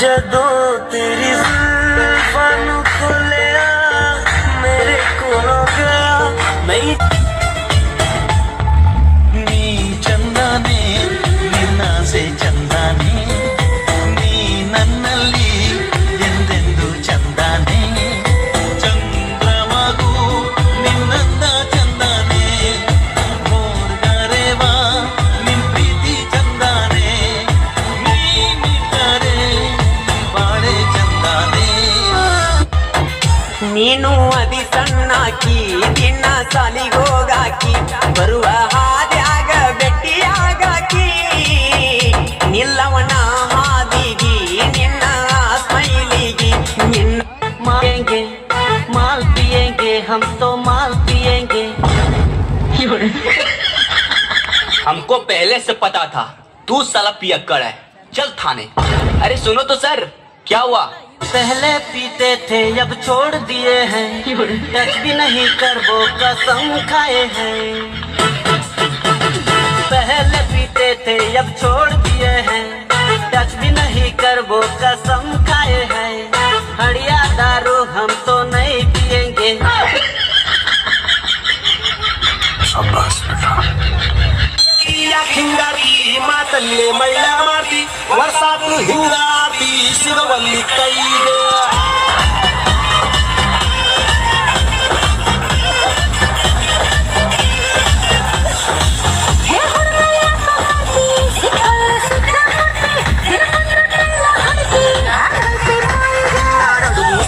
ਜਦੋਂ ਤੇਰੀ ਜ਼ੁਲਫਾਂ ਨੂੰ ਖੋਲਿਆ ਮੇਰੇ ਕੋਲੋਂ ਗਿਆ ਨਹੀਂ నీ ಚಂದಾನೆ ನಿನ್ನಾಸೆ ಚಂದಾನೆ ನೀ ನನ್ನಲ್ಲಿ ಎಂದೆಂದು ಚಂದಾನೆ ಚಂದ್ರಮಗು ನಿನ್ನಂದ ಚಂದಾನೆ ಮೋರ್ಗರೆವ ನಿನ್ ಪ್ರೀತಿ ಚಂದಾನೆ ನೀನಿದ್ದರೆ ಬಾಳೆ ಚಂದಾನೆ ನೀನು ಅದಿ ಸಣ್ಣಾಕಿ ದಿನ ಸಾಲಿಗೋಗಾಕಿ ಬರುವ ಹಾದ್ಯಾಗ ಬೆಟ್ಟಿಯಾಗಾಕಿ ನಿಲ್ಲವನ ಹಾದಿಗಿ ನಿನ್ನ ಸ್ಮೈಲಿಗಿ ನಿನ್ನ मारेंगे माल पिएंगे हम तो माल पिएंगे हमको पहले से पता था तू साला पियक्कड़ है चल थाने। अरे सुनो तो सर क्या हुआ? पहले पीते थे अब छोड़ दिए हैं टच भी नहीं कर वो कसम खाए हैं पहले पीते थे अब छोड़ दिए हैं टच भी नहीं कर वो कसम खाए हैं हड़िया दारू हम तो नहीं पिएंगे ಹಿಂಗಾರಿ ಮಾತಲ್ಲೇ ಮೈಲ ಮಾಡ್ತಿ ವರ್ಷಾತು ಹಿಂಗಾತಿ ಸಿಗವಲ್ಲಿ ಕೈಗೆ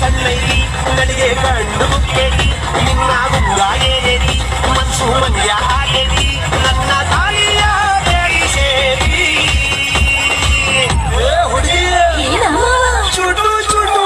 ಸಣ್ಣೈರಿ ನಡಿಗೆ ಕಂಡು ಮುಕ್ಕೇರಿ ನಿನ್ನ ಗುಂಗಾಗೇರಿ ಮನ್ಸು ಮಂಡ್ಯ ಆಗೇರಿ ನನ್ನ ತಾಯಿಯ ಬೇಡಿ ಸೇರಿ ಹುಡುಗಿ ಚುಟು ಚುಟು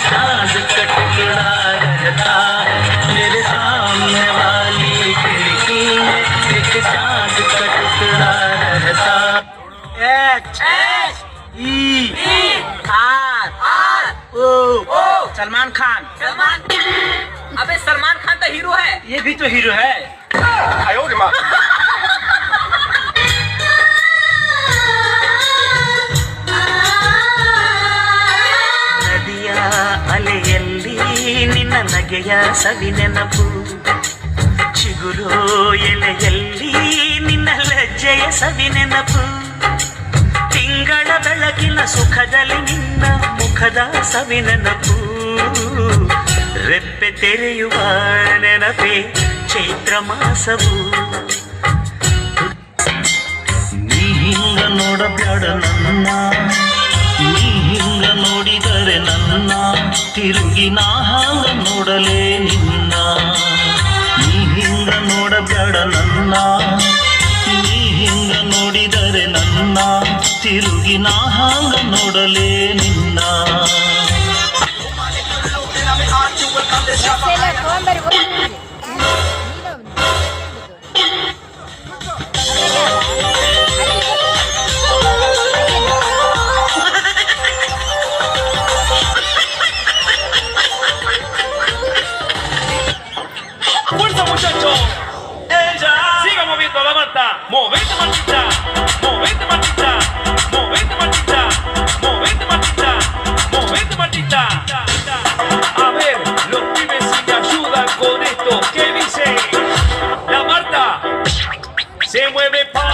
साज का टुकड़ा रहता मेरे सामने वाली खिड़की में एक साज का टुकड़ा रहता सलमान खान। अबे सलमान खान तो हीरो है। ये भी तो हीरो है ನದಿಯ ಅಲೆಯಲ್ಲಿ ನಿನ್ನ ನಗೆಯ ಸವಿ ನೆನಪು ಚಿಗುರೋ ಎಲೆಯಲ್ಲಿ ನಿನ್ನ ಲಜ್ಜೆಯ ಸವಿ ನೆನಪು ತಿಂಗಳ ಬೆಳಕಿನ ಸುಖದಲ್ಲಿ ನಿನ್ನ ಮುಖದ ಸವಿ ನೆನಪು ರೆಪ್ಪೆ ತೆರೆಯುವ ನೆನಪೆ ಚೈತ್ರ ಮಾಸವು ನೀ ಹಿಂಗ ನೋಡಬೇಡ ನನ್ನ ನೀ ಹಿಂಗ ನೋಡಿದರೆ ನನ್ನ ತಿರುಗಿ ನಾ ಹಾಂಗ ನೋಡಲೇ ನಿನ್ನ ನೀ ಹಿಂಗ ನೋಡಬೇಡ ನನ್ನ ನೀ ಹಿಂಗ ನೋಡಿದರೆ ನನ್ನ ತಿರುಗಿ ನಾ ಹಾಂಗ ನೋಡಲೇ ನಿನ್ನ Movete Martita, movete Martita, movete Martita, movete Martita, movete Martita. A ver, los pibes si me ayudan con esto, ¿qué dice? La Marta se mueve pa